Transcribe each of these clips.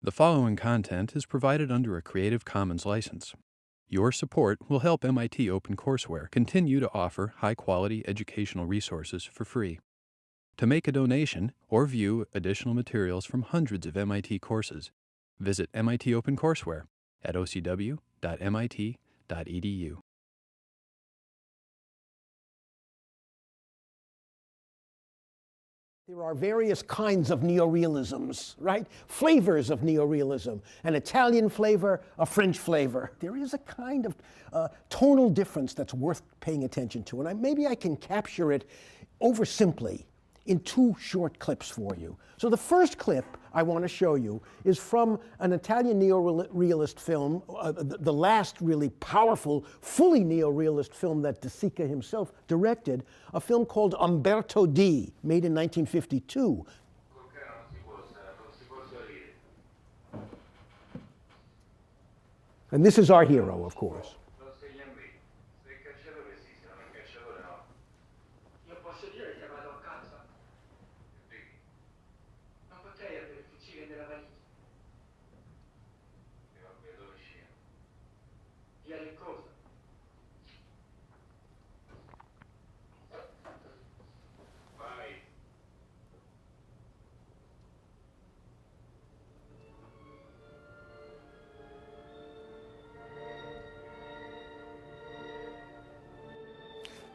The following content is provided under a Creative Commons license. Your support will help MIT OpenCourseWare continue to offer high-quality educational resources for free. To make a donation or view additional materials from hundreds of MIT courses, visit MIT OpenCourseWare at ocw.mit.edu. There are various kinds of neorealisms, right? Flavors of neorealism. An Italian flavor, a French flavor. There is a kind of tonal difference that's worth paying attention to. And maybe I can capture it oversimply in two short clips for you. So the first clip I want to show you is from an Italian neorealist film, the last really powerful, fully neorealist film that De Sica himself directed, a film called Umberto D, made in 1952. And this is our hero, of course.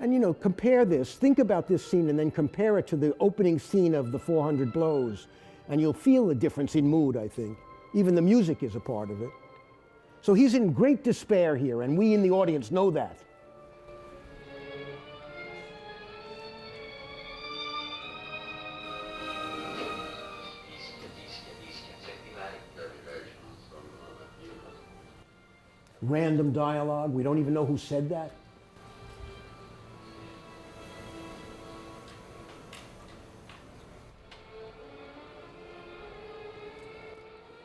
And you know, compare this, think about this scene and then compare it to the opening scene of the 400 Blows, and you'll feel a difference in mood, I think. Even the music is a part of it. So he's in great despair here, and we in the audience know that. Random dialogue, we don't even know who said that.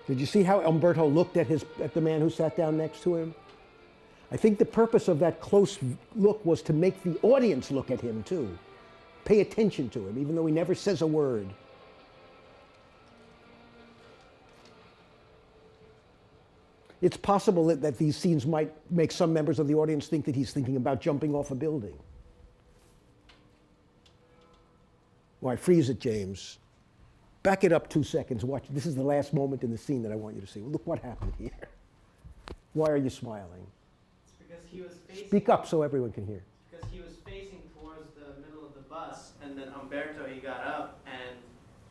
Did you see how Umberto looked at the man who sat down next to him? I think the purpose of that close look was to make the audience look at him too. Pay attention to him, even though he never says a word. It's possible that these scenes might make some members of the audience think that he's thinking about jumping off a building. Why, freeze it, James. Back it up 2 seconds. Watch. This is the last moment in the scene that I want you to see. Well, look what happened here. Why are you smiling? It's because he was facing... Speak up so everyone can hear. Because he was facing towards the middle of the bus, and then Umberto, he got up, and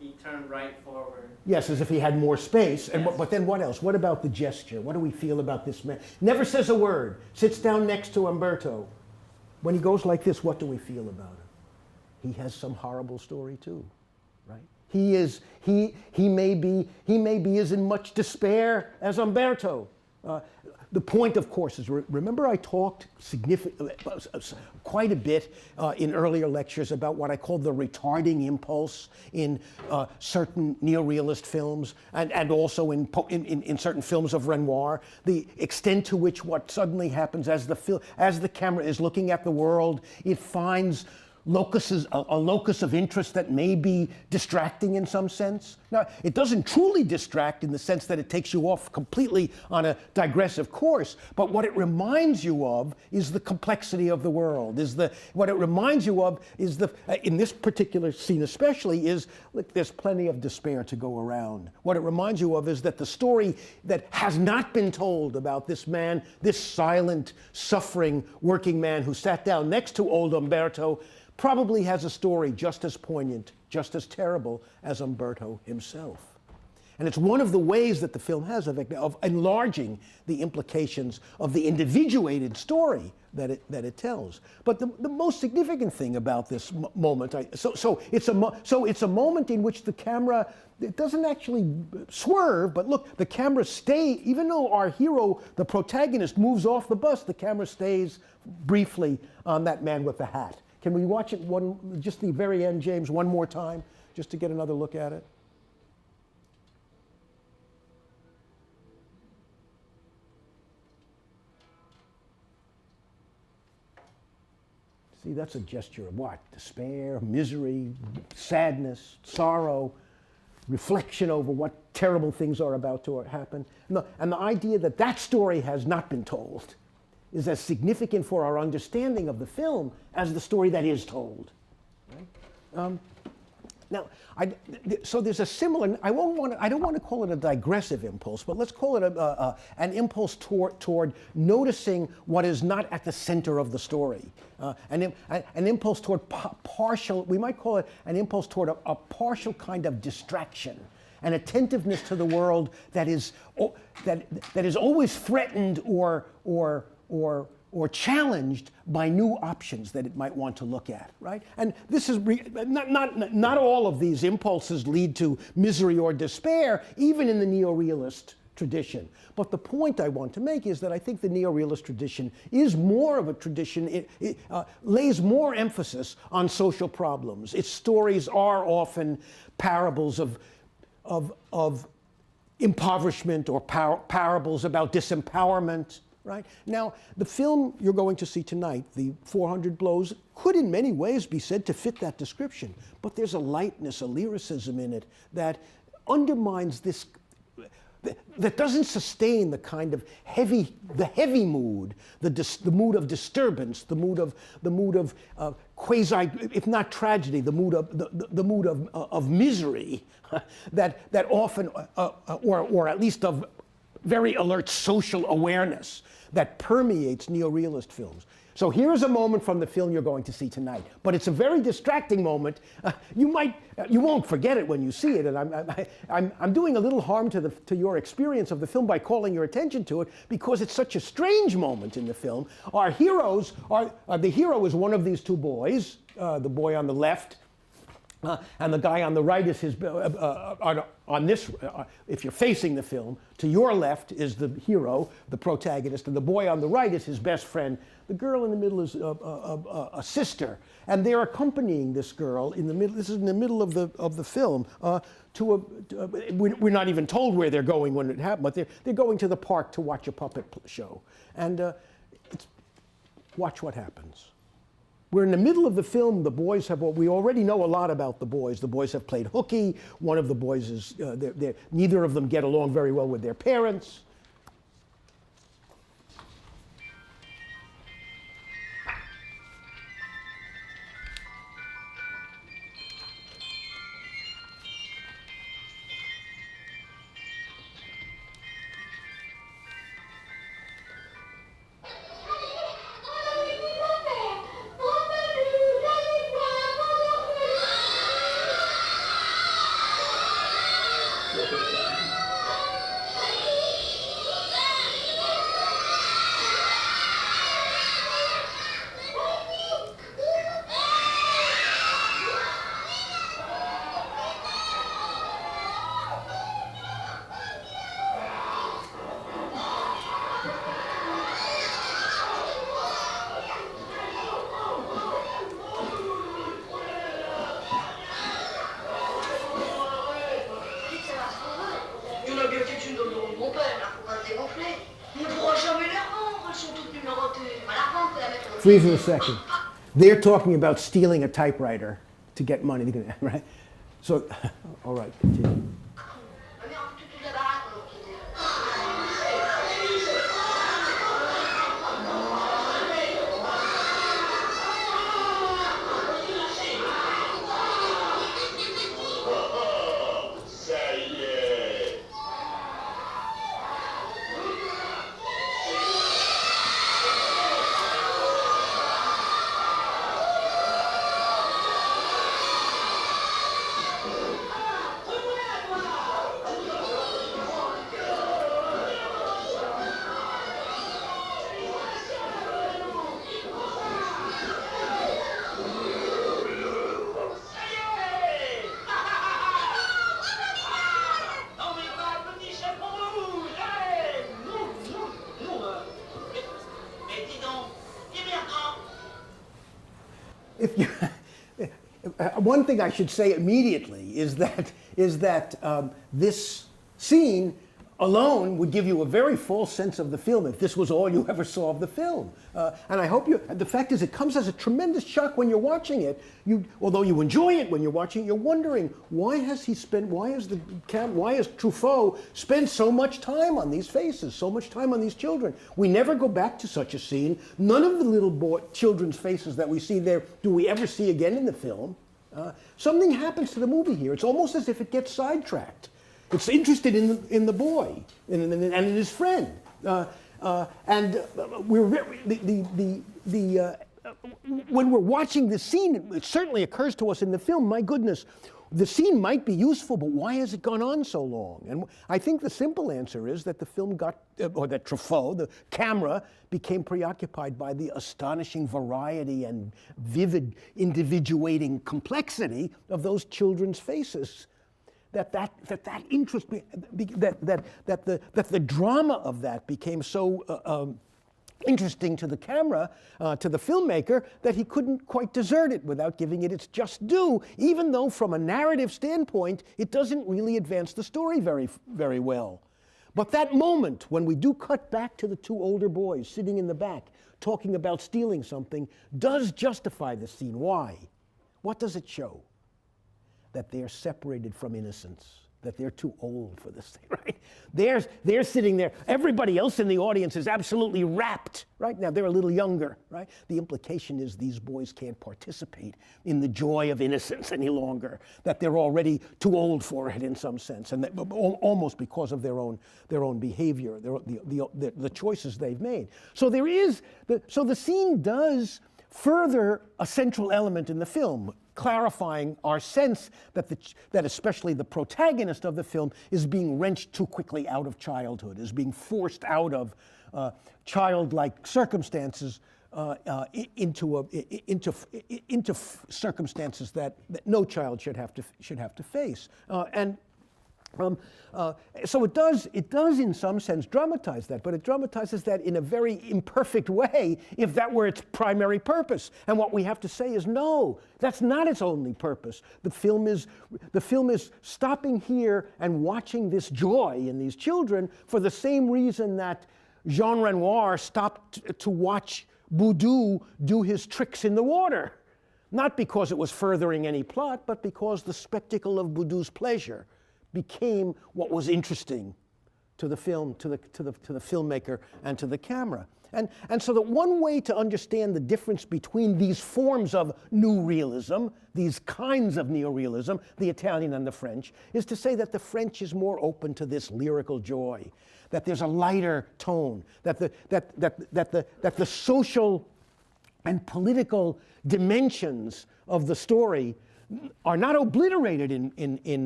he turned right forward. Yes, as if he had more space. And Yes. but then what else? What about the gesture? What do we feel about this man? Never says a word. Sits down next to Umberto. When he goes like this, what do we feel about him? He has some horrible story too, right? He may be as in much despair as Umberto. The point, of course, is remember I talked quite a bit in earlier lectures about what I call the retarding impulse in certain neorealist films and also in certain films of Renoir. The extent to which what suddenly happens as the camera is looking at the world, it finds a locus of interest that may be distracting in some sense. Now, it doesn't truly distract in the sense that it takes you off completely on a digressive course, but what it reminds you of is the complexity of the world. What it reminds you of is in this particular scene especially, is look, there's plenty of despair to go around. What it reminds you of is that the story that has not been told about this man, this silent, suffering working man who sat down next to old Umberto, probably has a story just as poignant, just as terrible as Umberto himself. And it's one of the ways that the film has of enlarging the implications of the individuated story that it tells. But the most significant thing about this moment, so it's a moment in which the camera, it doesn't actually swerve, but look, the camera stays, even though our hero, the protagonist, moves off the bus, the camera stays briefly on that man with the hat. Can we watch it just the very end, James, one more time, just to get another look at it? See, that's a gesture of what? Despair, misery, sadness, sorrow. reflection over what terrible things are about to happen. And the idea that that story has not been told is as significant for our understanding of the film as the story that is told. Right? Now, so there's a similar, I don't want to call it a digressive impulse, but let's call it an impulse toward noticing what is not at the center of the story. An impulse toward partial, we might call it an impulse toward a partial kind of distraction, an attentiveness to the world that is always threatened or challenged by new options that it might want to look at, right? And this is not all of these impulses lead to misery or despair, even in the neorealist tradition. But the point I want to make is that I think the neorealist tradition is more of a tradition, it lays more emphasis on social problems. Its stories are often parables of impoverishment or parables about disempowerment. Right? Now, the film you're going to see tonight, the 400 Blows, could in many ways be said to fit that description, but there's a lightness, a lyricism in it that undermines this, that doesn't sustain the kind of heavy mood, the mood of disturbance, the mood of quasi, if not tragedy, the mood of misery that often, or at least of very alert social awareness that permeates neorealist films. So here's a moment from the film you're going to see tonight, but it's a very distracting moment. You won't forget it when you see it, and I'm doing a little harm to your experience of the film by calling your attention to it because it's such a strange moment in the film. Our heroes the hero is one of these two boys, the boy on the left. And the guy on the right is his, on this, if you're facing the film, to your left is the hero, the protagonist, and the boy on the right is his best friend. The girl in the middle is a sister, and they're accompanying this girl in the middle. This is in the middle of the film. We're not even told where they're going when it happened, but they're going to the park to watch a puppet show, and watch what happens. We're in the middle of the film. The boys have, we already know a lot about the boys. The boys have played hooky. One of the boys is, neither of them get along very well with their parents. Freeze in a second. They're talking about stealing a typewriter to get money, right? So, all right, continue. One thing I should say immediately is that this scene alone would give you a very false sense of the film if this was all you ever saw of the film. And I hope the fact is it comes as a tremendous shock when you're watching it. Although you enjoy it when you're watching it, you're wondering, why has Truffaut spent so much time on these faces, so much time on these children? We never go back to such a scene. None of the little children's faces that we see there do we ever see again in the film. Something happens to the movie here. It's almost as if it gets sidetracked. It's interested in the boy and in his friend, and when we're watching this scene, it certainly occurs to us in the film. My goodness, the scene might be useful, but why has it gone on so long? And I think the simple answer is that the film or that Truffaut, the camera, became preoccupied by the astonishing variety and vivid individuating complexity of those children's faces. That interest, that the drama of that became so interesting to the camera, to the filmmaker, that he couldn't quite desert it without giving it its just due, even though from a narrative standpoint, it doesn't really advance the story very, very well. But that moment, when we do cut back to the two older boys sitting in the back, talking about stealing something, does justify the scene. Why? What does it show? That they're separated from innocence, that they're too old for this thing, right? They're sitting there. Everybody else in the audience is absolutely rapt, right? Now, they're a little younger, right? The implication is these boys can't participate in the joy of innocence any longer, that they're already too old for it in some sense, and that, almost because of their own behavior, the choices they've made. So the scene does further a central element in the film, clarifying our sense that especially the protagonist of the film is being wrenched too quickly out of childhood, is being forced out of childlike circumstances into circumstances that no child should have to face. So it does in some sense dramatize that, but it dramatizes that in a very imperfect way if that were its primary purpose. And what we have to say is, no, that's not its only purpose. The film is stopping here and watching this joy in these children for the same reason that Jean Renoir stopped to watch Boudou do his tricks in the water. Not because it was furthering any plot, but because the spectacle of Boudou's pleasure became what was interesting to the film, to the filmmaker, and to the camera. And so that one way to understand the difference between these forms of new realism, these kinds of neorealism, the Italian and the French, is to say that the French is more open to this lyrical joy, that there's a lighter tone, that the social and political dimensions of the story are not obliterated in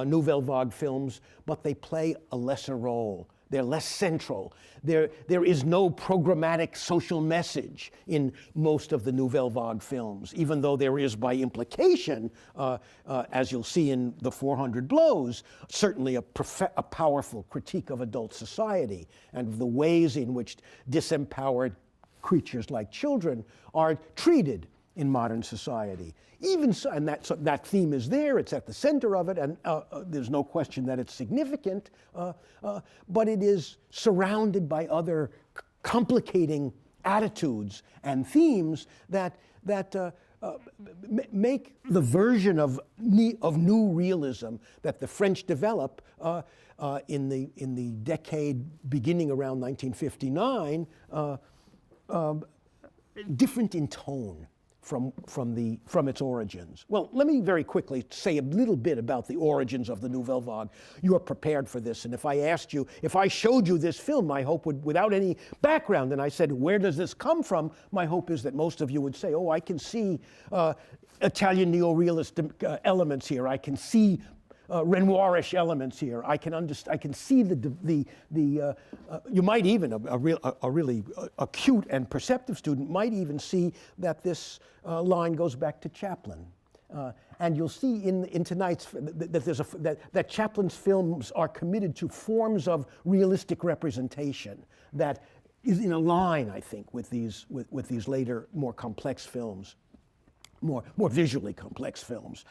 Nouvelle Vague films, but they play a lesser role. They're less central. There is no programmatic social message in most of the Nouvelle Vague films, even though there is by implication, as you'll see in The 400 Blows, certainly a powerful critique of adult society and of the ways in which disempowered creatures like children are treated in modern society. Even so, and that theme is there, it's at the center of it, and there's no question that it's significant, but it is surrounded by other complicating attitudes and themes that make the version of new realism that the French develop in the decade beginning around 1959 different in tone from its origins. Well, let me very quickly say a little bit about the origins of the Nouvelle Vague. You are prepared for this, and if I showed you this film, my hope would, without any background, and I said, where does this come from? My hope is that most of you would say, oh, I can see Italian neorealist elements here. I can see Renoirish elements here. I can see you might even, a really acute and perceptive student might even see that this line goes back to Chaplin. And you'll see in tonight's, that Chaplin's films are committed to forms of realistic representation that is in a line, I think, with these later, more complex films. more visually complex films.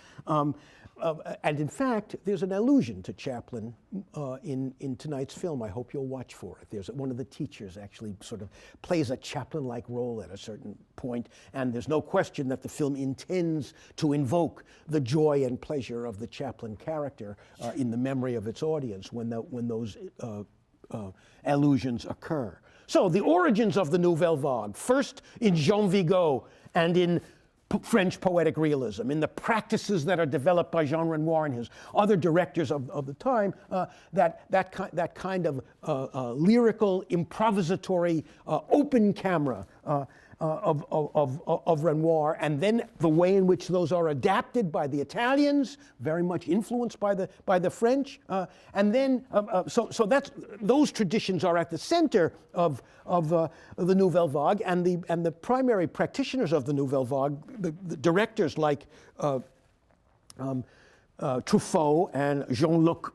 And in fact, there's an allusion to Chaplin in tonight's film. I hope you'll watch for it. There's one of the teachers actually sort of plays a Chaplin-like role at a certain point, and there's no question that the film intends to invoke the joy and pleasure of the Chaplin character in the memory of its audience when those allusions occur. So the origins of the Nouvelle Vague, first in Jean Vigo and in French poetic realism, in the practices that are developed by Jean Renoir and his other directors of the time, that kind of lyrical, improvisatory, open camera of Renoir, and then the way in which those are adapted by the Italians, very much influenced by the French, and then so that's those traditions are at the center of the Nouvelle Vague, and the primary practitioners of the Nouvelle Vague, the directors like Truffaut and Jean-Luc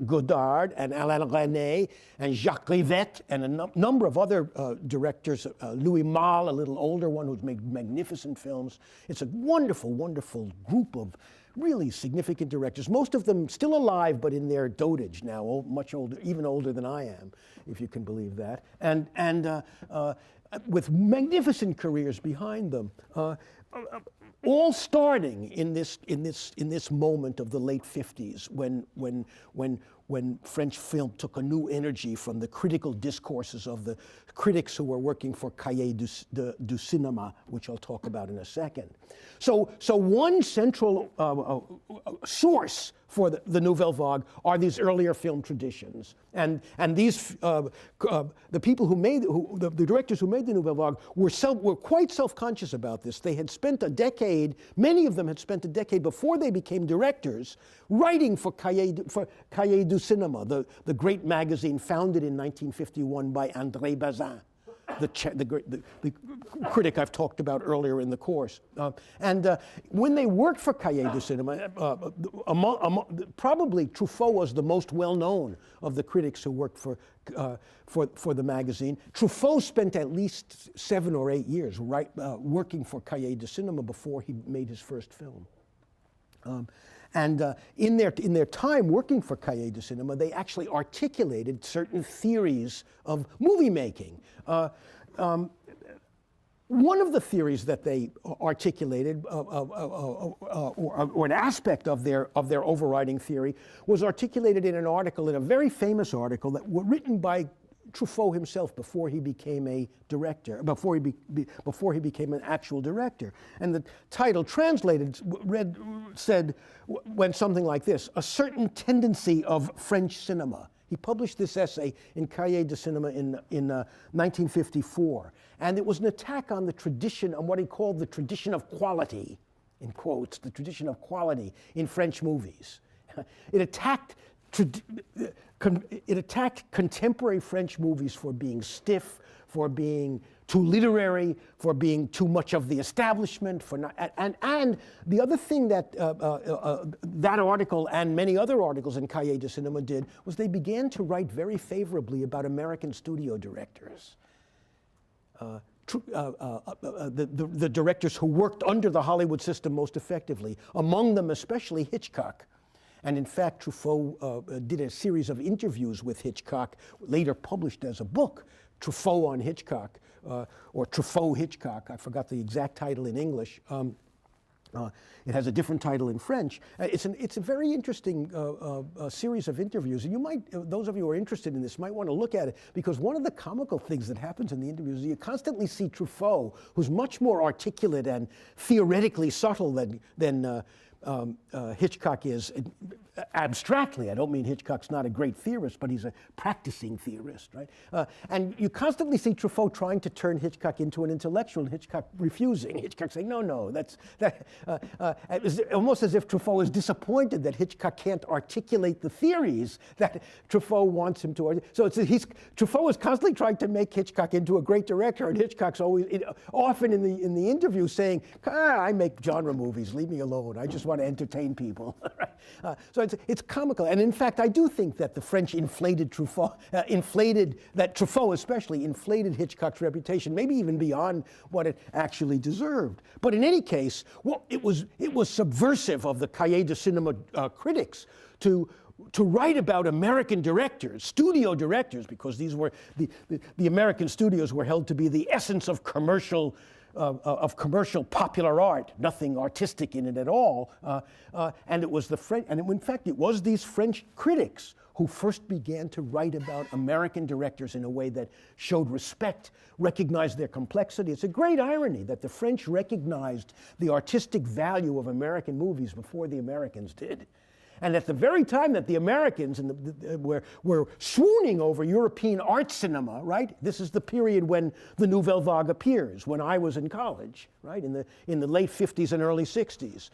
Godard and Alain Resnais and Jacques Rivette and a number of other directors, Louis Malle, a little older one who's made magnificent films. It's a wonderful, wonderful group of really significant directors, most of them still alive but in their dotage now, much older, even older than I am, if you can believe that, and with magnificent careers behind them. All starting in this moment of the late 50s, when French film took a new energy from the critical discourses of the critics who were working for Cahiers du Cinéma, which I'll talk about in a second. So one central source for the Nouvelle Vague are these earlier film traditions, and these the people who made the directors who made the Nouvelle Vague were quite self-conscious about this. They had spent a decade, many of them had spent a decade before they became directors, writing for Cahiers du Cinéma, the great magazine founded in 1951 by André Bazin, the critic I've talked about earlier in the course. And when they worked for Cahiers du Cinéma, probably Truffaut was the most well-known of the critics who worked for the magazine. Truffaut spent at least 7 or 8 years working for Cahiers du Cinéma before he made his first film. And in their time working for Cahiers du Cinéma, they actually articulated certain theories of movie making. One of the theories that they articulated, or an aspect of their overriding theory, was articulated in an article, in a very famous article that was written by Truffaut himself before he became a director, before he became an actual director. And the title translated went something like this: a certain tendency of French cinema. He published this essay in Cahiers du Cinéma in 1954. And it was an attack on the tradition, on what he called the tradition of quality, in quotes, the tradition of quality in French movies. It attacked contemporary French movies for being stiff, for being too literary, for being too much of the establishment, for not, and the other thing that that article and many other articles in Cahiers du Cinéma did was they began to write very favorably about American studio directors. The directors who worked under the Hollywood system most effectively, among them especially Hitchcock. And in fact, Truffaut did a series of interviews with Hitchcock, later published as a book, Truffaut on Hitchcock, or Truffaut Hitchcock. I forgot the exact title in English. It has a different title in French. It's a very interesting series of interviews. And you might, those of you who are interested in this, might want to look at it, because one of the comical things that happens in the interviews is you constantly see Truffaut, who's much more articulate and theoretically subtle than Hitchcock is, abstractly. I don't mean Hitchcock's not a great theorist, but he's a practicing theorist, right? And you constantly see Truffaut trying to turn Hitchcock into an intellectual, and Hitchcock refusing. Hitchcock saying, no, it was almost as if Truffaut is disappointed that Hitchcock can't articulate the theories that Truffaut wants him to. So Truffaut is constantly trying to make Hitchcock into a great director, and Hitchcock's often in the interview saying, I make genre movies, leave me alone. I just want to entertain people. So it's comical. And in fact, I do think that the French inflated Truffaut, Truffaut especially inflated Hitchcock's reputation, maybe even beyond what it actually deserved. But in any case, well, it was subversive of the Cahiers de Cinema critics to write about American directors, studio directors, because these were the American studios were held to be the essence of commercial popular art, nothing artistic in it at all. And it was the French, and in fact, it was these French critics who first began to write about American directors in a way that showed respect, recognized their complexity. It's a great irony that the French recognized the artistic value of American movies before the Americans did. And at the very time that the Americans were swooning over European art cinema, right? This is the period when the Nouvelle Vague appears, when I was in college, right? In the late 50s and early 60s.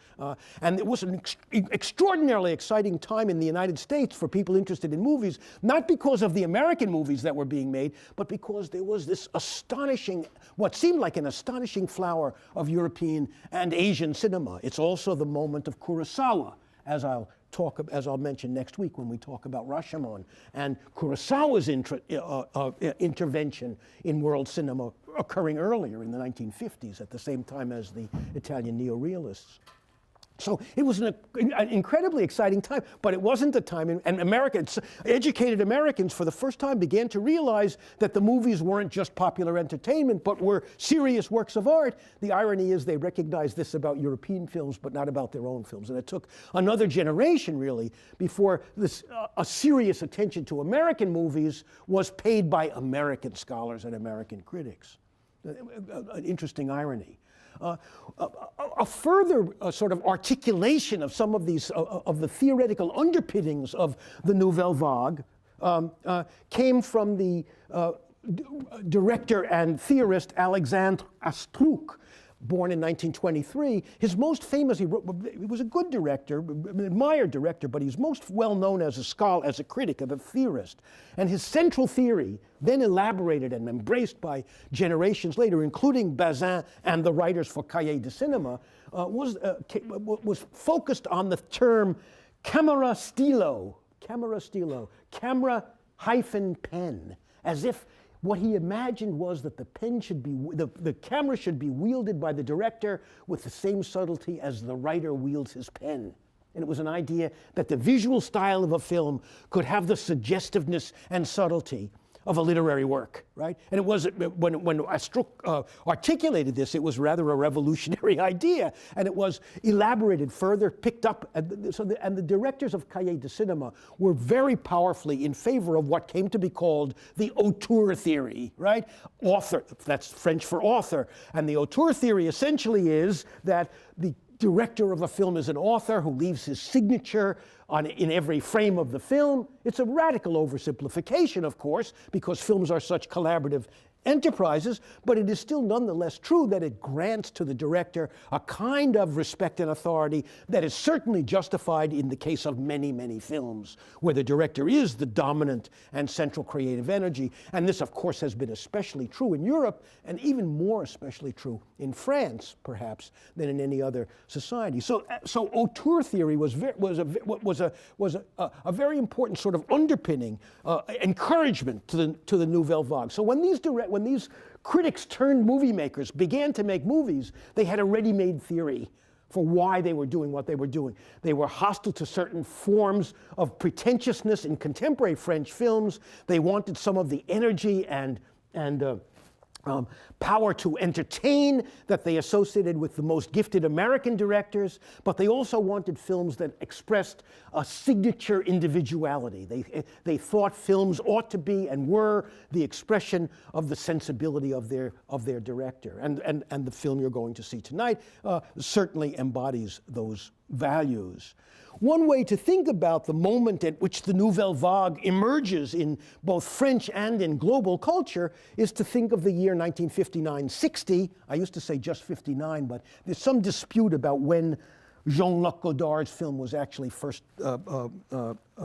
And it was an extraordinarily exciting time in the United States for people interested in movies, not because of the American movies that were being made, but because there was this astonishing, what seemed like an astonishing flower of European and Asian cinema. It's also the moment of Kurosawa, as I'll mention next week when we talk about Rashomon, and Kurosawa's intervention in world cinema occurring earlier in the 1950s at the same time as the Italian neorealists. So it was an incredibly exciting time, but it wasn't the time, and educated Americans for the first time began to realize that the movies weren't just popular entertainment, but were serious works of art. The irony is they recognized this about European films, but not about their own films. And it took another generation, really, before a serious attention to American movies was paid by American scholars and American critics. An interesting irony. A further sort of articulation of some of these, of the theoretical underpinnings of the Nouvelle Vague came from the director and theorist Alexandre Astruc, born in 1923. His most famous, he was a good director, an admired director, but he's most well known as a scholar, as a critic, as a theorist. And his central theory, then elaborated and embraced by generations later, including Bazin and the writers for Cahiers de Cinema, was focused on the term camera stylo, camera-pen, as if what he imagined was that the camera should be wielded by the director with the same subtlety as the writer wields his pen. And it was an idea that the visual style of a film could have the suggestiveness and subtlety of a literary work, right? And it was, when Astruc articulated this, it was rather a revolutionary idea, and it was elaborated further, picked up, and the directors of Cahiers de Cinema were very powerfully in favor of what came to be called the auteur theory, right? Author, that's French for author, and the auteur theory essentially is that the director of a film is an author who leaves his signature in every frame of the film. It's a radical oversimplification, of course, because films are such collaborative enterprises, but it is still nonetheless true that it grants to the director a kind of respect and authority that is certainly justified in the case of many, many films, where the director is the dominant and central creative energy. And this, of course, has been especially true in Europe, and even more especially true in France, perhaps, than in any other society. So auteur theory was a very important sort of underpinning, encouragement to the Nouvelle Vague. So when these critics turned movie makers began to make movies, they had a ready-made theory for why they were doing what they were doing. They were hostile to certain forms of pretentiousness in contemporary French films. They wanted some of the energy and power to entertain that they associated with the most gifted American directors, but they also wanted films that expressed a signature individuality. They thought films ought to be and were the expression of the sensibility of their director. And the film you're going to see tonight certainly embodies those values. One way to think about the moment at which the Nouvelle Vague emerges in both French and in global culture is to think of the year 1959-60. I used to say just 59, but there's some dispute about when Jean-Luc Godard's film was actually first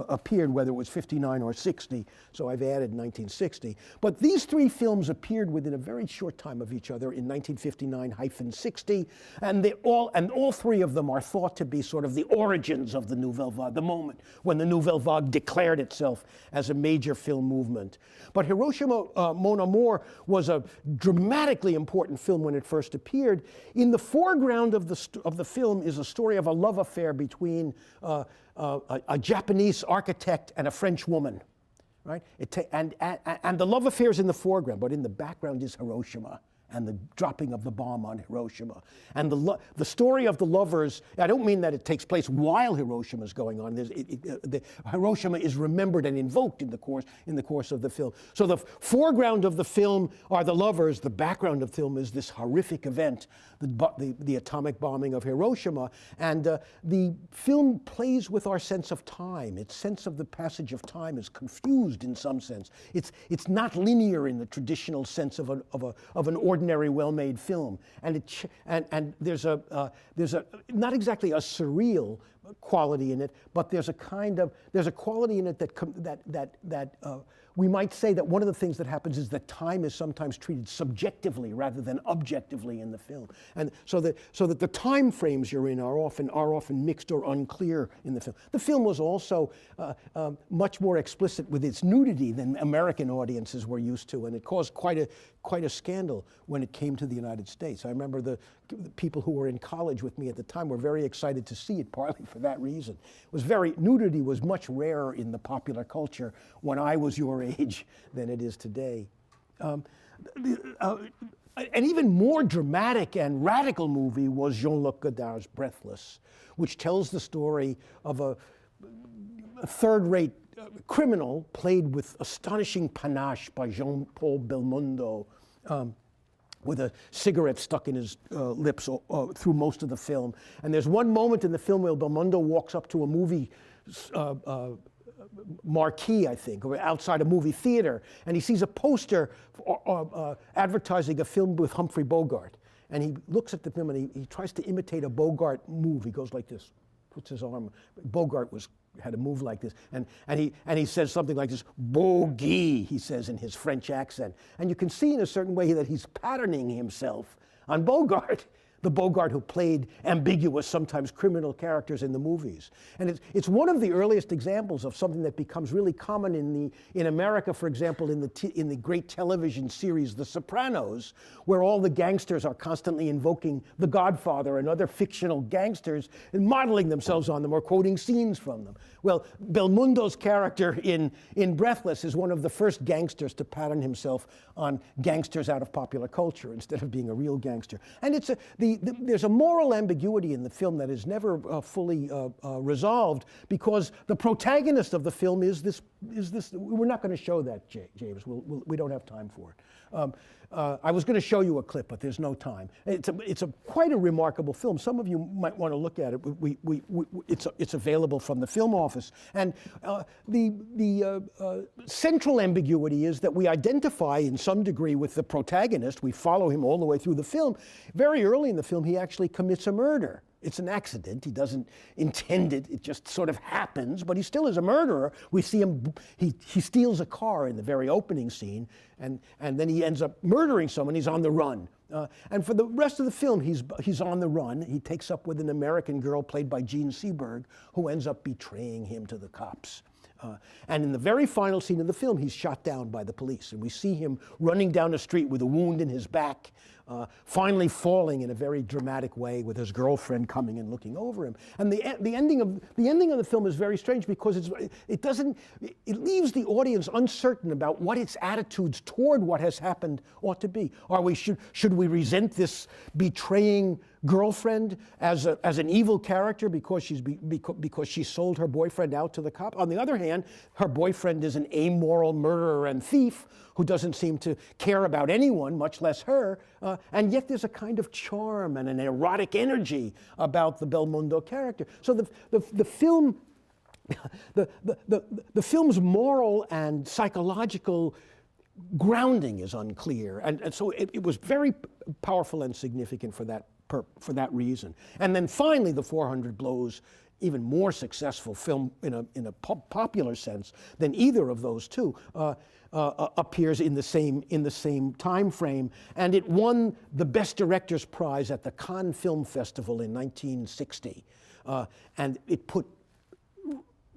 appeared, whether it was 59 or 60, so I've added 1960. But these three films appeared within a very short time of each other in 1959-60, and all three of them are thought to be sort of the origins of the Nouvelle Vague, the moment when the Nouvelle Vague declared itself as a major film movement. But Hiroshima Mon Amour was a dramatically important film when it first appeared. In the foreground of the film is a story of a love affair between a Japanese architect and a French woman, right? And the love affair is in the foreground, but in the background is Hiroshima and the dropping of the bomb on Hiroshima. And the story of the lovers, I don't mean that it takes place while Hiroshima is going on. Hiroshima is remembered and invoked in the course of the film. So the foreground of the film are the lovers. The background of the film is this horrific event, the atomic bombing of Hiroshima. And the film plays with our sense of time. Its sense of the passage of time is confused in some sense. It's not linear in the traditional sense of an ordinary, well-made film, and there's a not exactly a surreal quality in it, but there's a quality in it that we might say that one of the things that happens is that time is sometimes treated subjectively rather than objectively in the film, and so that the time frames you're in are often mixed or unclear in the film. The film was also much more explicit with its nudity than American audiences were used to, and it caused quite a scandal when it came to the United States. I remember the people who were in college with me at the time were very excited to see it, partly for that reason. Nudity was much rarer in the popular culture when I was your age than it is today. An even more dramatic and radical movie was Jean-Luc Godard's Breathless, which tells the story of a third-rate criminal played with astonishing panache by Jean-Paul Belmondo, with a cigarette stuck in his lips through most of the film. And there's one moment in the film where Belmondo walks up to a movie marquee, I think, or outside a movie theater, and he sees a poster advertising a film with Humphrey Bogart. And he looks at the film and he tries to imitate a Bogart move. He goes like this, puts his arm. Bogart had a move like this, and he says something like this, "Bogey," he says in his French accent, and you can see in a certain way that he's patterning himself on Bogart, the Bogart who played ambiguous, sometimes criminal characters in the movies. And it's one of the earliest examples of something that becomes really common in America, for example, in the great television series The Sopranos, where all the gangsters are constantly invoking The Godfather and other fictional gangsters and modeling themselves on them or quoting scenes from them. Well, Belmondo's character in Breathless is one of the first gangsters to pattern himself on gangsters out of popular culture instead of being a real gangster. And there's a moral ambiguity in the film that is never fully resolved, because the protagonist of the film is this. We're not going to show that, James. We don't have time for it. I was going to show you a clip, but there's no time. It's quite a remarkable film. Some of you might want to look at it. It's available from the Film Office. And the central ambiguity is that we identify in some degree with the protagonist. We follow him all the way through the film. Very early in the film, he actually commits a murder. It's an accident. He doesn't intend it. It just sort of happens, but he still is a murderer. We see him, he steals a car in the very opening scene, and then he ends up murdering someone. He's on the run. And for the rest of the film, he's on the run. He takes up with an American girl played by Jean Seberg, who ends up betraying him to the cops. And in the very final scene of the film, he's shot down by the police. And we see him running down the street with a wound in his back, finally falling in a very dramatic way with his girlfriend coming and looking over him. And the ending of the film is very strange, because it leaves the audience uncertain about what its attitudes toward what has happened ought to be. Should we resent this betraying girlfriend as an evil character because she sold her boyfriend out to the cop? On the other hand, her boyfriend is an amoral murderer and thief who doesn't seem to care about anyone, much less her, and yet there's a kind of charm and an erotic energy about the Belmondo character. So the film, the film's moral and psychological grounding is unclear, and so it was very powerful and significant for that reason. And then finally, The 400 Blows even more successful film in a popular sense than either of those two, appears in the same time frame, and it won the Best Director's Prize at the Cannes Film Festival in 1960, and it put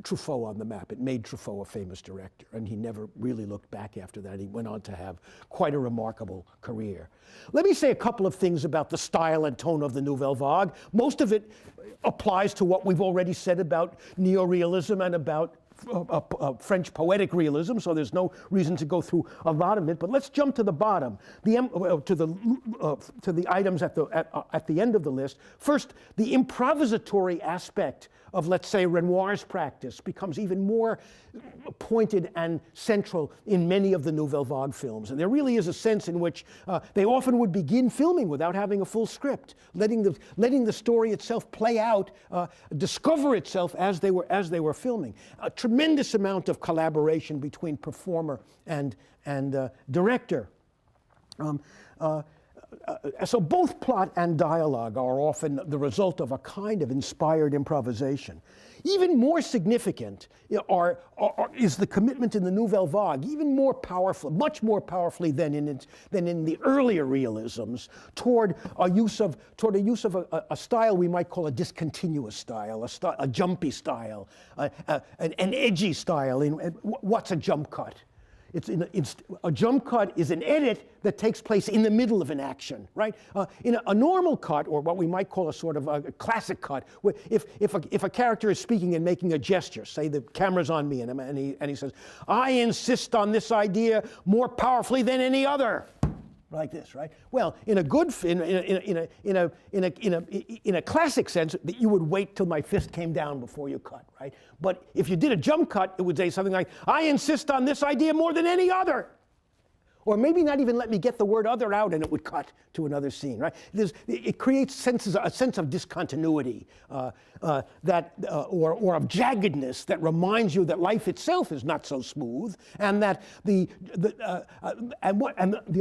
Truffaut on the map. It made Truffaut a famous director, and he never really looked back after that. He went on to have quite a remarkable career. Let me say a couple of things about the style and tone of the Nouvelle Vague. Most of it applies to what we've already said about neorealism and about French poetic realism, so there's no reason to go through a lot of it. But let's jump to the bottom, to the items at the end of the list. First, the improvisatory aspect of, let's say, Renoir's practice becomes even more pointed and central in many of the Nouvelle Vague films. And there really is a sense in which they often would begin filming without having a full script, letting the story itself play out, discover itself as they were filming. A tremendous amount of collaboration between performer and director. So both plot and dialogue are often the result of a kind of inspired improvisation. Even more significant is the commitment in the Nouvelle Vague, even more powerful, much more powerfully than in the earlier realisms, toward a use of a style we might call a discontinuous style, a jumpy style, an edgy style. What's a jump cut? A jump cut is an edit that takes place in the middle of an action, right? In a normal cut, or what we might call a sort of a classic cut, if a character is speaking and making a gesture, say the camera's on me, and he says, "I insist on this idea more powerfully than any other," like this, right? Well, in a classic sense, that you would wait till my fist came down before you cut, right? But if you did a jump cut, it would say something like, "I insist on this idea more than any other." Or maybe not even let me get the word "other" out, and it would cut to another scene, right? It creates a sense of discontinuity, or of jaggedness that reminds you that life itself is not so smooth, and that the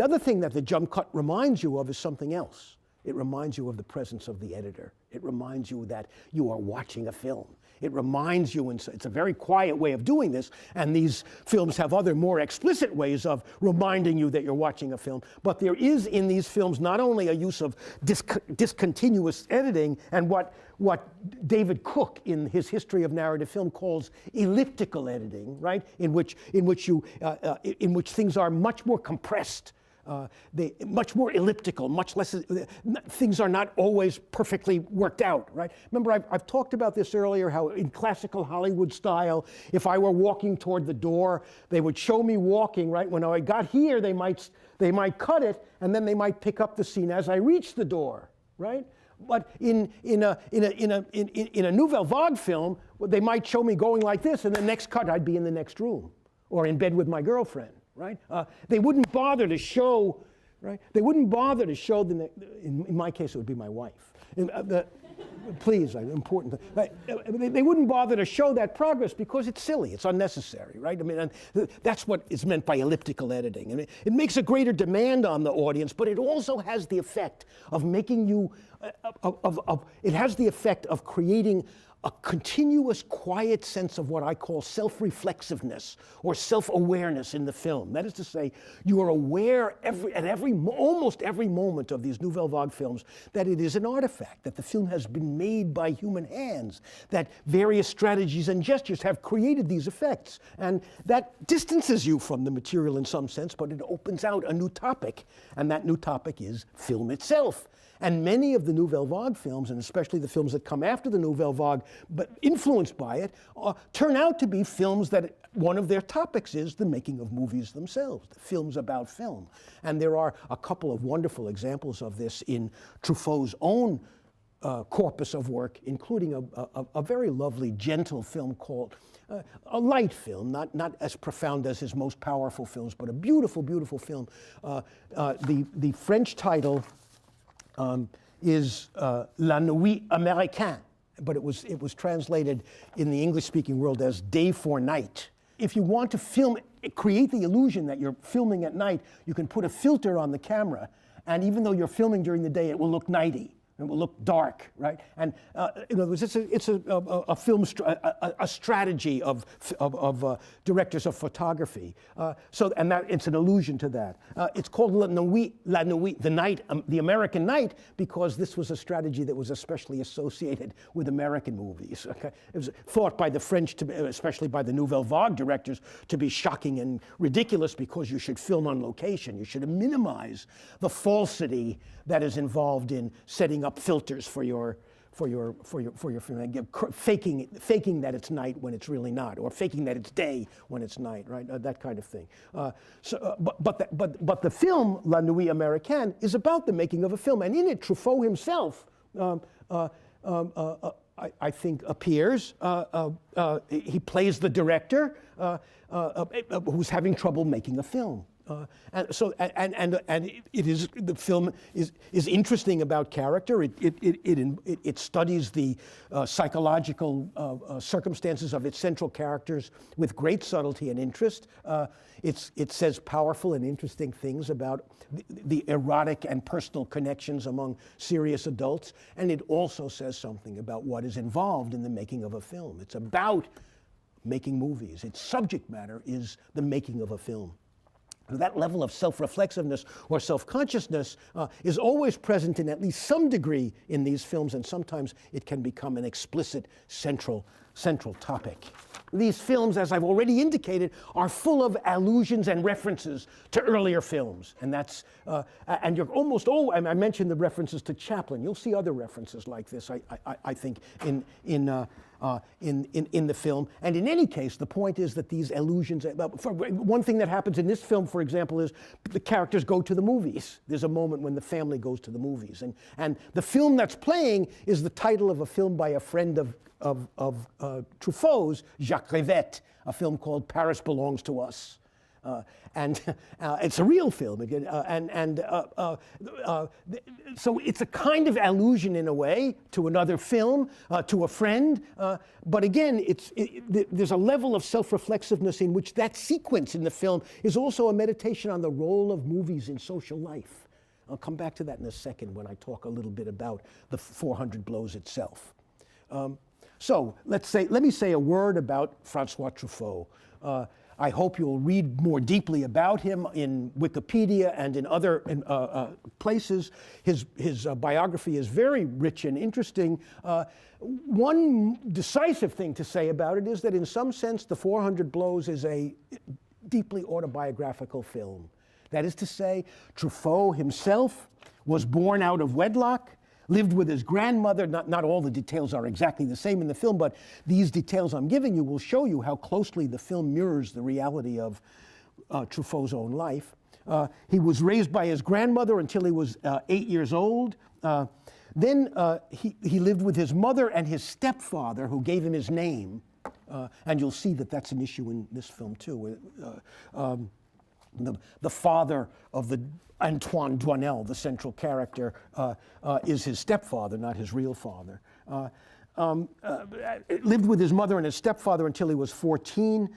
other thing that the jump cut reminds you of is something else. It reminds you of the presence of the editor. It reminds you that you are watching a film. It reminds you, and it's a very quiet way of doing this, and these films have other more explicit ways of reminding you that you're watching a film, but there is in these films not only a use of discontinuous editing and what David Cook in his History of Narrative Film calls elliptical editing, right? In which things are much more compressed. Much more elliptical, much less, things are not always perfectly worked out, right? Remember, I've talked about this earlier, how in classical Hollywood style, if I were walking toward the door, they would show me walking, right? When I got here, they might cut it, and then they might pick up the scene as I reach the door, right? But in a Nouvelle Vague film, they might show me going like this, and the next cut, I'd be in the next room, or in bed with my girlfriend. Right? They wouldn't bother to show, right? They wouldn't bother to show in my case, it would be my wife. Please, important. They wouldn't bother to show that progress because it's silly, it's unnecessary, right? I mean, and that's what is meant by elliptical editing. I mean, it makes a greater demand on the audience, but it also has the effect of making you, it has the effect of creating a continuous, quiet sense of what I call self-reflexiveness or self-awareness in the film. That is to say, you are aware almost every moment of these Nouvelle Vague films that it is an artifact, that the film has been made by human hands, that various strategies and gestures have created these effects. And that distances you from the material in some sense, but it opens out a new topic, and that new topic is film itself. And many of the Nouvelle Vague films, and especially the films that come after the Nouvelle Vague, but influenced by it, turn out to be films that one of their topics is the making of movies themselves, the films about film. And there are a couple of wonderful examples of this in Truffaut's own corpus of work, including a very lovely, gentle film called, a light film, not as profound as his most powerful films, but a beautiful, beautiful film. The French title is La Nuit Américaine, but it was translated in the English-speaking world as Day for Night. If you want to create the illusion that you're filming at night, you can put a filter on the camera, and even though you're filming during the day, it will look nighty, It will look dark, right? And in other words, it's a film, a strategy of directors of photography. And that it's an allusion to that. It's called La Nuit, the night, the American night, because this was a strategy that was especially associated with American movies. Okay? It was thought by the French, especially by the Nouvelle Vague directors, to be shocking and ridiculous because you should film on location. You should minimize the falsity that is involved in setting up filters for your film, faking that it's night when it's really not, or faking that it's day when it's night, right? That kind of thing. But the film La Nuit Américaine is about the making of a film, and in it, Truffaut himself, I think, appears. He plays the director who's having trouble making a film. And it is, the film is interesting about character. It studies the psychological circumstances of its central characters with great subtlety and interest. It says powerful and interesting things about the erotic and personal connections among serious adults, and it also says something about what is involved in the making of a film. It's about making movies. Its subject matter is the making of a film. That level of self-reflexiveness or self-consciousness is always present in at least some degree in these films, and sometimes it can become an explicit central topic. These films, as I've already indicated, are full of allusions and references to earlier films, and that's and you're almost all. I mentioned the references to Chaplin. You'll see other references like this, I think, in the film. And in any case, the point is that these allusions. One thing that happens in this film, for example, is the characters go to the movies. There's a moment when the family goes to the movies, and the film that's playing is the title of a film by a friend of Truffaut's, Jacques Rivette, a film called Paris Belongs to Us. And it's a real film, so it's a kind of allusion in a way to another film, to a friend, but again, there's a level of self-reflexiveness in which that sequence in the film is also a meditation on the role of movies in social life. I'll come back to that in a second when I talk a little bit about the 400 Blows itself. So let me say a word about François Truffaut. I hope you'll read more deeply about him in Wikipedia and in other places. His biography is very rich and interesting. One decisive thing to say about it is that in some sense the 400 Blows is a deeply autobiographical film. That is to say, Truffaut himself was born out of wedlock, lived with his grandmother. Not all the details are exactly the same in the film, but these details I'm giving you will show you how closely the film mirrors the reality of Truffaut's own life. He was raised by his grandmother until he was 8 years old. Then he lived with his mother and his stepfather, who gave him his name. And you'll see that that's an issue in this film, too. The father of Antoine Doinel, the central character, is his stepfather, not his real father. Lived with his mother and his stepfather until he was 14,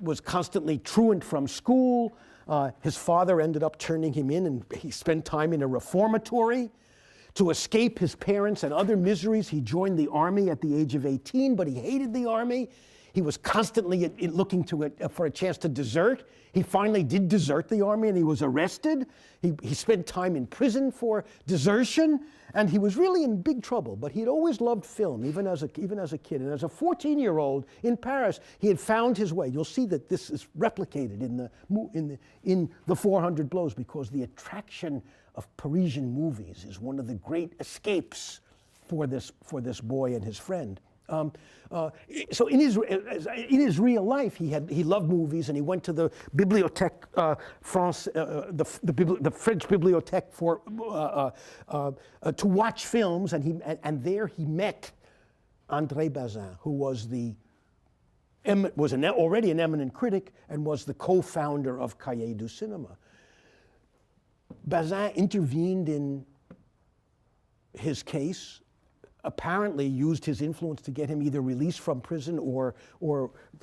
was constantly truant from school. His father ended up turning him in, and he spent time in a reformatory. To escape his parents and other miseries, he joined the army at the age of 18, but he hated the army. He was constantly looking for a chance to desert. He finally did desert the army, and he was arrested. He spent time in prison for desertion, and he was really in big trouble. But he had always loved film, even as a kid. And as a 14-year-old in Paris, he had found his way. You'll see that this is replicated in the 400 Blows, because the attraction of Parisian movies is one of the great escapes for this boy and his friend. So in his real life, he loved movies, and he went to the Bibliothèque France, the French Bibliothèque to watch films, and there he met André Bazin, who was already an eminent critic and was the co-founder of Cahiers du Cinéma. Bazin intervened in his case, apparently used his influence to get him either released from prison or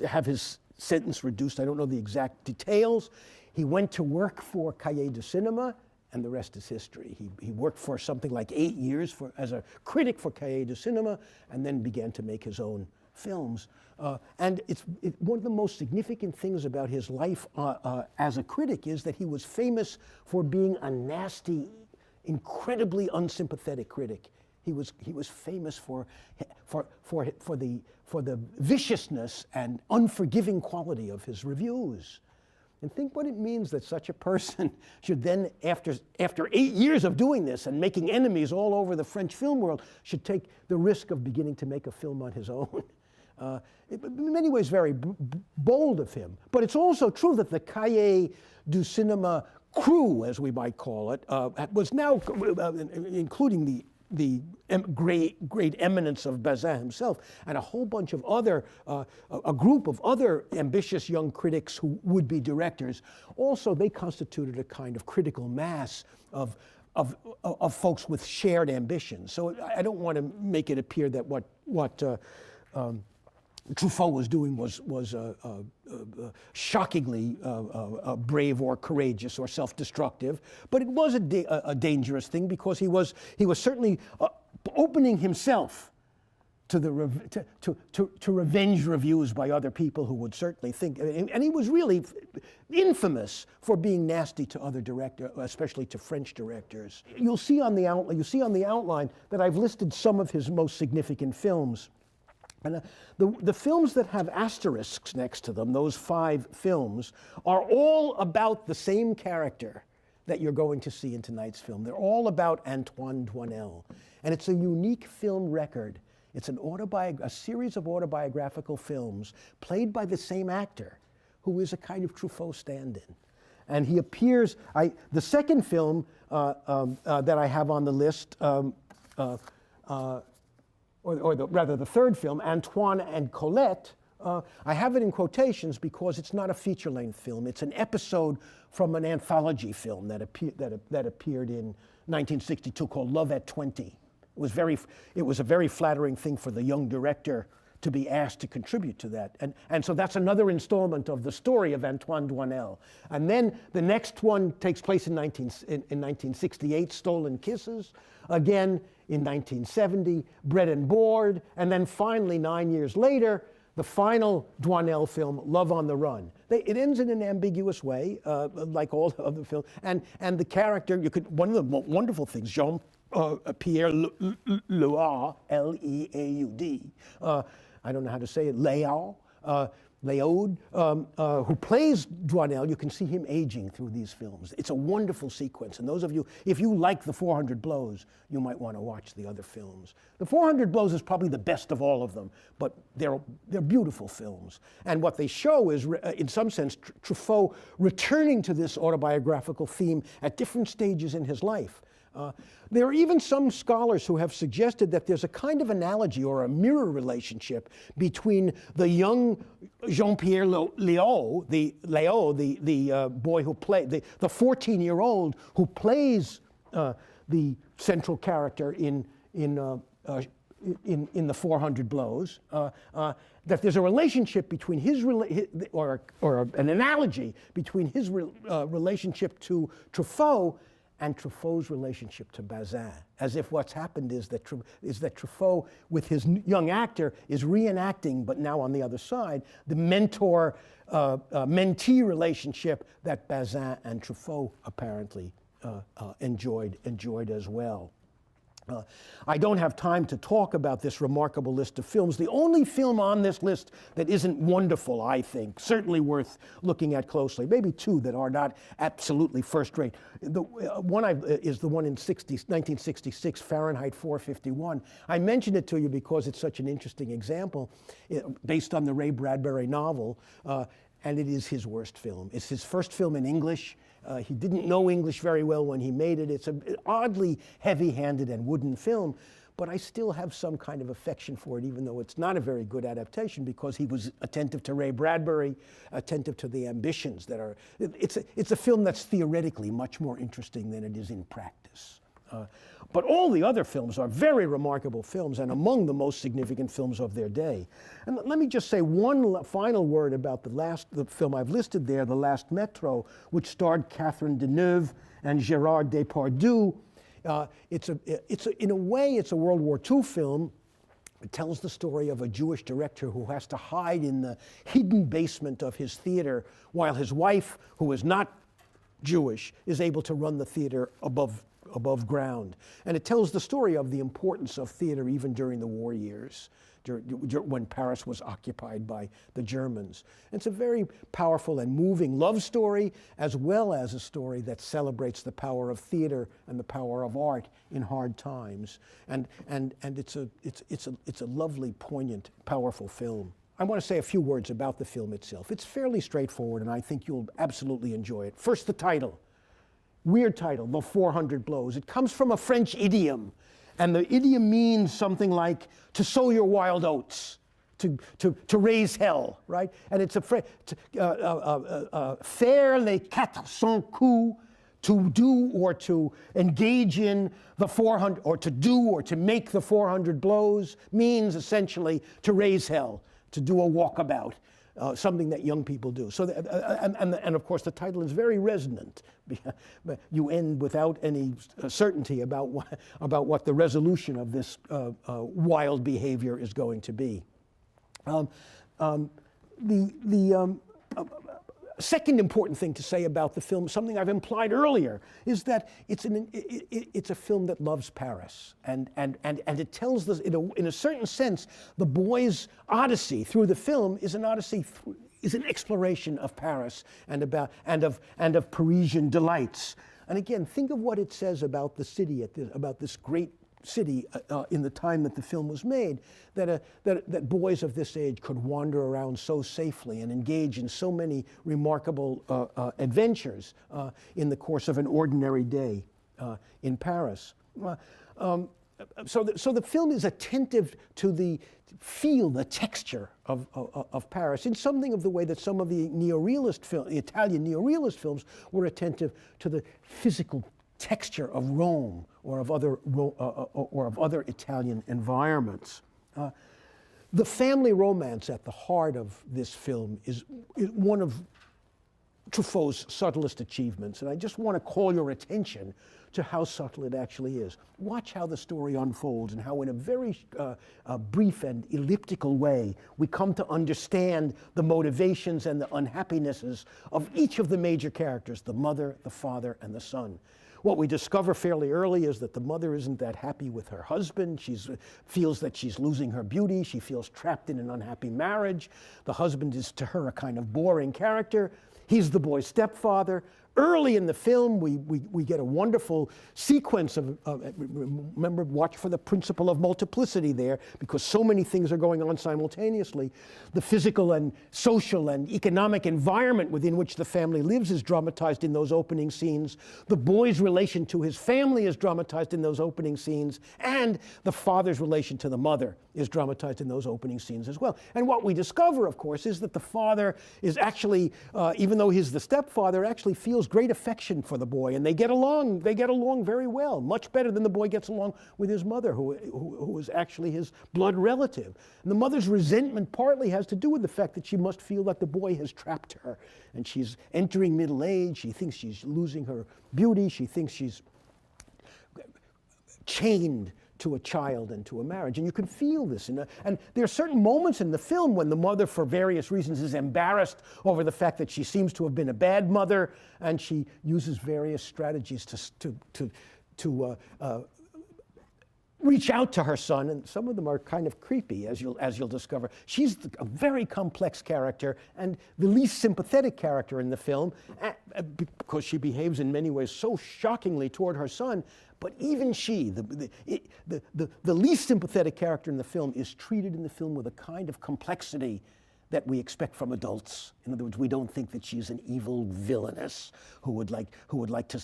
have his sentence reduced. I don't know the exact details. He went to work for Cahiers du Cinéma and the rest is history. He worked for something like 8 years as a critic for Cahiers du Cinéma, and then began to make his own films. And one of the most significant things about his life as a critic is that he was famous for being a nasty, incredibly unsympathetic critic. He was famous for the viciousness and unforgiving quality of his reviews. And think what it means that such a person should then, after 8 years of doing this and making enemies all over the French film world, should take the risk of beginning to make a film on his own. In many ways very bold of him. But it's also true that the Cahiers du Cinéma crew, as we might call it, was now, including the great eminence of Bazin himself, and a whole bunch of other, a group of other ambitious young critics who would be directors. Also, they constituted a kind of critical mass of folks with shared ambitions. So I don't want to make it appear that what Truffaut was doing was shockingly brave or courageous or self-destructive, but it was a dangerous thing because he was certainly opening himself to revenge reviews by other people who would certainly think, and he was really infamous for being nasty to other directors, especially to French directors. You'll see on the outline that I've listed some of his most significant films. And the films that have asterisks next to them, those 5 films, are all about the same character that you're going to see in tonight's film. They're all about Antoine Doinel. And it's a unique film record. It's a series of autobiographical films played by the same actor, who is a kind of Truffaut stand-in. And he appears, the second film that I have on the list, rather the third film, Antoine and Colette, I have it in quotations because it's not a feature-length film. It's an episode from an anthology film that appeared in 1962 called Love at 20. It was a very flattering thing for the young director to be asked to contribute to that. And so that's another installment of the story of Antoine Doinel. And then the next one takes place in 1968, Stolen Kisses. Again, in 1970, Bread and Board. And then finally, 9 years later, the final Doinel film, Love on the Run. It ends in an ambiguous way, like all the other films. And the character, one of the wonderful things, Jean-Pierre Leaud, L-E-A-U-D, I don't know how to say it, Leaud, who plays Doinel. You can see him aging through these films. It's a wonderful sequence. And those of you, if you like The 400 Blows, you might want to watch the other films. The 400 Blows is probably the best of all of them, but they're beautiful films. And what they show is, in some sense, Truffaut returning to this autobiographical theme at different stages in his life. There are even some scholars who have suggested that there's a kind of analogy or a mirror relationship between the young Jean-Pierre Leaud, the boy who played, the 14-year-old who plays the central character in the 400 Blows, that there's a relationship between or an analogy between his relationship to Truffaut and Truffaut's relationship to Bazin, as if what's happened is that Truffaut, with his young actor, is reenacting, but now on the other side, the mentor-mentee relationship that Bazin and Truffaut apparently enjoyed as well. I don't have time to talk about this remarkable list of films. The only film on this list that isn't wonderful, I think, certainly worth looking at closely, maybe 2 that are not absolutely first-rate. One is the one in 1966, Fahrenheit 451. I mentioned it to you because it's such an interesting example, based on the Ray Bradbury novel, and it is his worst film. It's his first film in English. He didn't know English very well when he made it. It's an oddly heavy-handed and wooden film, but I still have some kind of affection for it, even though it's not a very good adaptation, because he was attentive to Ray Bradbury, attentive to the ambitions that are... It's a film that's theoretically much more interesting than it is in practice. But all the other films are very remarkable films and among the most significant films of their day. And let me just say one final word about the film I've listed there, The Last Metro, which starred Catherine Deneuve and Gérard Depardieu. In a way, it's a World War II film. It tells the story of a Jewish director who has to hide in the hidden basement of his theater while his wife, who is not Jewish, is able to run the theater above ground. And it tells the story of the importance of theater even during the war years, when Paris was occupied by the Germans. And it's a very powerful and moving love story, as well as a story that celebrates the power of theater and the power of art in hard times. And it's a lovely, poignant, powerful film. I want to say a few words about the film itself. It's fairly straightforward, and I think you'll absolutely enjoy it. First, the title. Weird title, The 400 Blows. It comes from a French idiom, and the idiom means something like to sow your wild oats, to raise hell, right? And it's faire les 400 coups, to do or to engage in the 400, or to do or to make the 400 blows means essentially to raise hell, to do a walkabout. Something that young people do. So, and of course, the title is very resonant. You end without any certainty about what the resolution of this wild behavior is going to be. Second important thing to say about the film, something I've implied earlier, is that it's a film that loves Paris, and it tells this in a certain sense. The boy's odyssey through the film is an odyssey, is an exploration of Paris and of Parisian delights. And again, think of what it says about the city, about this great city in the time that the film was made, that boys of this age could wander around so safely and engage in so many remarkable adventures in the course of an ordinary day in Paris. So the film is attentive to the texture of Paris in something of the way that some of the Italian neorealist films were attentive to the physical texture of Rome or of other Italian environments. The family romance at the heart of this film is one of Truffaut's subtlest achievements, and I just want to call your attention to how subtle it actually is. Watch how the story unfolds and how in a very brief and elliptical way we come to understand the motivations and the unhappinesses of each of the major characters, the mother, the father, and the son. What we discover fairly early is that the mother isn't that happy with her husband. She feels that she's losing her beauty. She feels trapped in an unhappy marriage. The husband is to her a kind of boring character. He's the boy's stepfather. Early in the film, we get a wonderful sequence of remember, watch for the principle of multiplicity there, because so many things are going on simultaneously. The physical and social and economic environment within which the family lives is dramatized in those opening scenes. The boy's relation to his family is dramatized in those opening scenes, and the father's relation to the mother is dramatized in those opening scenes as well. And what we discover, of course, is that the father is actually, even though he's the stepfather, actually feels great affection for the boy, and they get along very well, much better than the boy gets along with his mother, who is actually his blood relative. And the mother's resentment partly has to do with the fact that she must feel that the boy has trapped her, and she's entering middle age. She thinks she's losing her beauty. She thinks she's chained to a child and to a marriage. And you can feel this. And there are certain moments in the film when the mother, for various reasons, is embarrassed over the fact that she seems to have been a bad mother, and she uses various strategies to reach out to her son, and some of them are kind of creepy, as you'll discover. She's a very complex character and the least sympathetic character in the film, because she behaves in many ways so shockingly toward her son. But even she, the least sympathetic character in the film, is treated in the film with a kind of complexity that we expect from adults. In other words, we don't think that she's an evil villainess who would like to,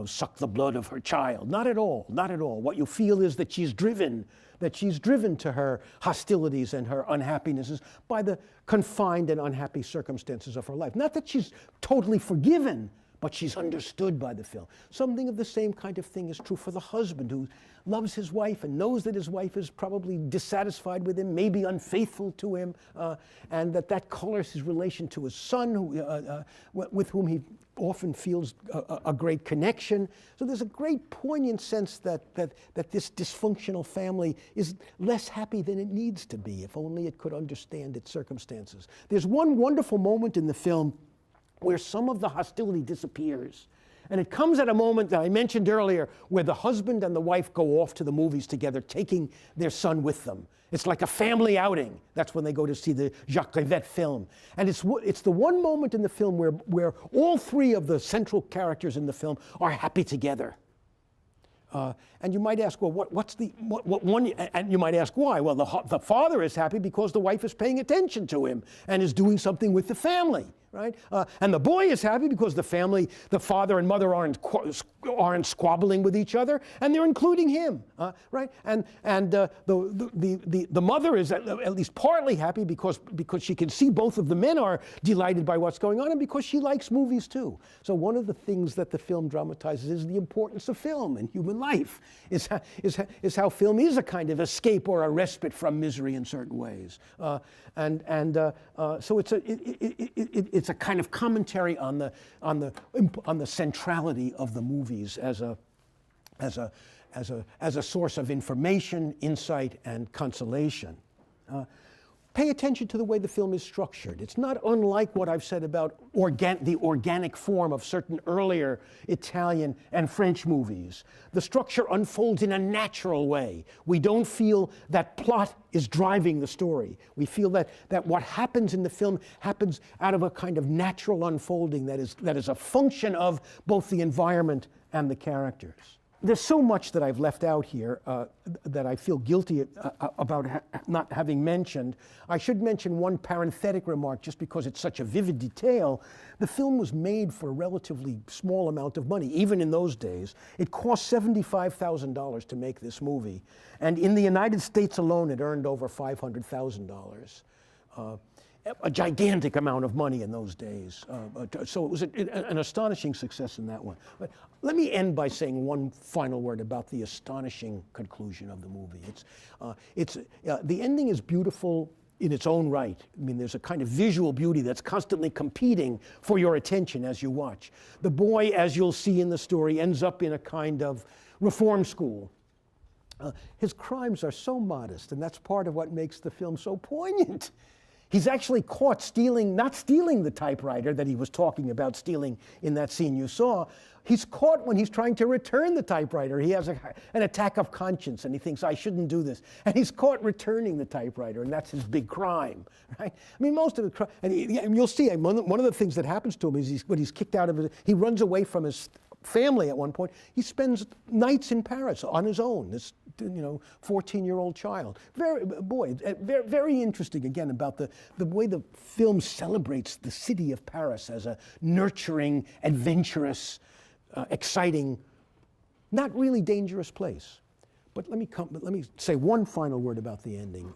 suck the blood of her child. Not at all. Not at all. What you feel is that she's driven to her hostilities and her unhappinesses by the confined and unhappy circumstances of her life. Not that she's totally forgiven, but she's understood by the film. Something of the same kind of thing is true for the husband who loves his wife and knows that his wife is probably dissatisfied with him, maybe unfaithful to him, and that colors his relation to his son, with whom he often feels a great connection. So there's a great poignant sense that this dysfunctional family is less happy than it needs to be, if only it could understand its circumstances. There's one wonderful moment in the film where some of the hostility disappears. And it comes at a moment that I mentioned earlier where the husband and the wife go off to the movies together, taking their son with them. It's like a family outing. That's when they go to see the Jacques Rivette film. And it's the one moment in the film where all three of the central characters in the film are happy together. And you might ask, well, what's the one? And you might ask why. Well, the father is happy because the wife is paying attention to him and is doing something with the family, right? And the boy is happy because the father and mother aren't squabbling with each other, and they're including him, right? And the mother is at least partly happy because she can see both of the men are delighted by what's going on, and because she likes movies too. So one of the things that the film dramatizes is the importance of film in human life, is how film is a kind of escape or a respite from misery in certain ways. So it's a kind of commentary on the centrality of the movies as a source of information, insight, and consolation. Pay attention to the way the film is structured. It's not unlike what I've said about the organic form of certain earlier Italian and French movies. The structure unfolds in a natural way. We don't feel that plot is driving the story. We feel that what happens in the film happens out of a kind of natural unfolding that is a function of both the environment and the characters. There's so much that I've left out here that I feel guilty about not having mentioned. I should mention one parenthetic remark, just because it's such a vivid detail. The film was made for a relatively small amount of money, even in those days. It cost $75,000 to make this movie. And in the United States alone, it earned over $500,000. A gigantic amount of money in those days. So it was an astonishing success in that one. But let me end by saying one final word about the astonishing conclusion of the movie. The ending is beautiful in its own right. I mean, there's a kind of visual beauty that's constantly competing for your attention as you watch. The boy, as you'll see in the story, ends up in a kind of reform school. His crimes are so modest, and that's part of what makes the film so poignant. He's actually caught not stealing the typewriter that he was talking about stealing in that scene you saw. He's caught when he's trying to return the typewriter. He has an attack of conscience, and he thinks, I shouldn't do this. And he's caught returning the typewriter, and that's his big crime, right? I mean, most of the and you'll see, one of the things that happens to him is when he's kicked out of it, he runs away from his family at one point. He spends nights in Paris on his own, this 14-year-old child. Very interesting, again, about the way the film celebrates the city of Paris as a nurturing, adventurous, exciting, not really dangerous place. But let me say one final word about the ending.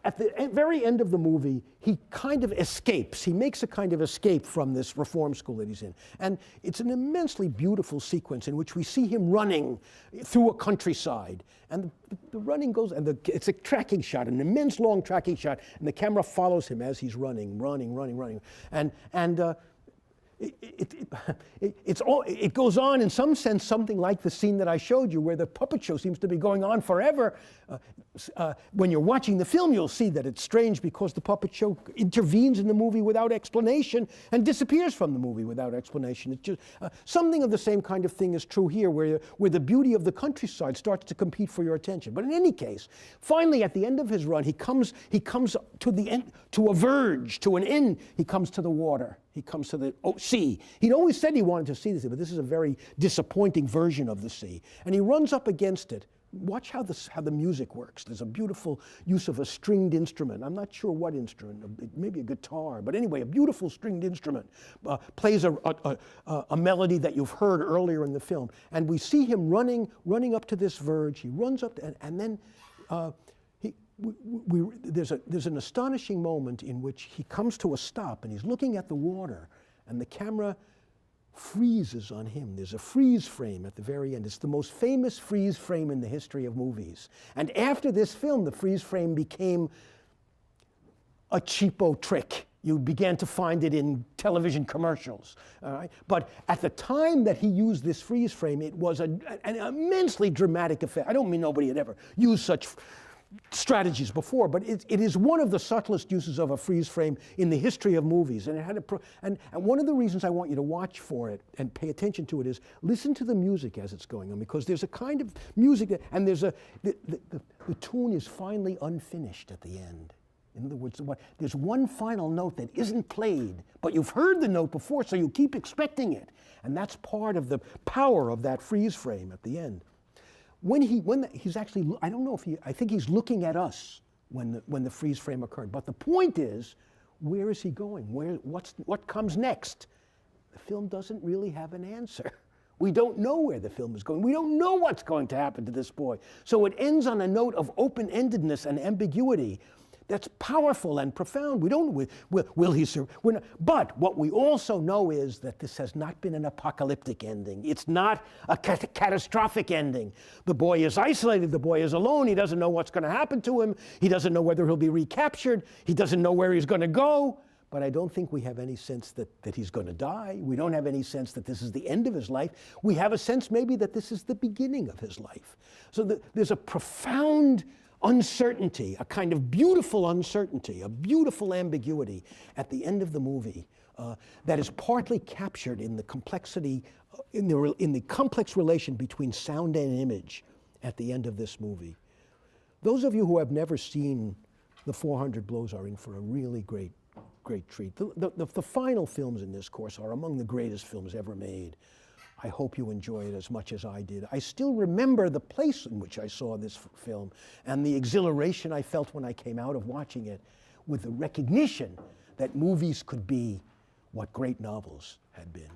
At the very end of the movie, he kind of escapes. He makes a kind of escape from this reform school that he's in. And it's an immensely beautiful sequence in which we see him running through a countryside. And the running goes, and it's a tracking shot, an immense long tracking shot, and the camera follows him as he's running. It goes on in some sense something like the scene that I showed you, where the puppet show seems to be going on forever. When you're watching the film, you'll see that it's strange because the puppet show intervenes in the movie without explanation and disappears from the movie without explanation. It's just something of the same kind of thing is true here, where the beauty of the countryside starts to compete for your attention. But in any case, finally at the end of his run, he comes to the end, to a verge, to an end. He comes to the water. He comes to the sea. He'd always said he wanted to see the sea, but this is a very disappointing version of the sea. And he runs up against it. Watch how the music works. There's a beautiful use of a stringed instrument. I'm not sure what instrument, maybe a guitar, but anyway, a beautiful stringed instrument plays a melody that you've heard earlier in the film. And we see him running up to this verge. He runs up, and then there's an astonishing moment in which he comes to a stop and he's looking at the water, and the camera freezes on him. There's a freeze frame at the very end. It's the most famous freeze frame in the history of movies. And after this film, the freeze frame became a cheapo trick. You began to find it in television commercials. All right? But at the time that he used this freeze frame, it was an immensely dramatic effect. I don't mean nobody had ever used such strategies before, but it is one of the subtlest uses of a freeze frame in the history of movies. And it had and one of the reasons I want you to watch for it and pay attention to it is listen to the music as it's going on, because there's a kind of music that, and there's the tune is finally unfinished at the end. In other words, there's one final note that isn't played, but you've heard the note before, so you keep expecting it. And that's part of the power of that freeze frame at the end. When he's actually, I don't know if I think he's looking at us when the freeze frame occurred. But the point is, where is he going? What comes next? The film doesn't really have an answer. We don't know where the film is going. We don't know what's going to happen to this boy. So it ends on a note of open-endedness and ambiguity that's powerful and profound. We don't know, will he survive? But what we also know is that this has not been an apocalyptic ending. It's not a catastrophic ending. The boy is isolated, the boy is alone, he doesn't know what's going to happen to him, he doesn't know whether he'll be recaptured, he doesn't know where he's going to go. But I don't think we have any sense that he's going to die. We don't have any sense that this is the end of his life. We have a sense maybe that this is the beginning of his life. So there's a profound uncertainty, a kind of beautiful uncertainty, a beautiful ambiguity at the end of the movie that is partly captured in the complexity, in the complex relation between sound and image at the end of this movie. Those of you who have never seen The 400 Blows are in for a really great treat. The final films in this course are among the greatest films ever made. I hope you enjoy it as much as I did. I still remember the place in which I saw this film and the exhilaration I felt when I came out of watching it, with the recognition that movies could be what great novels had been.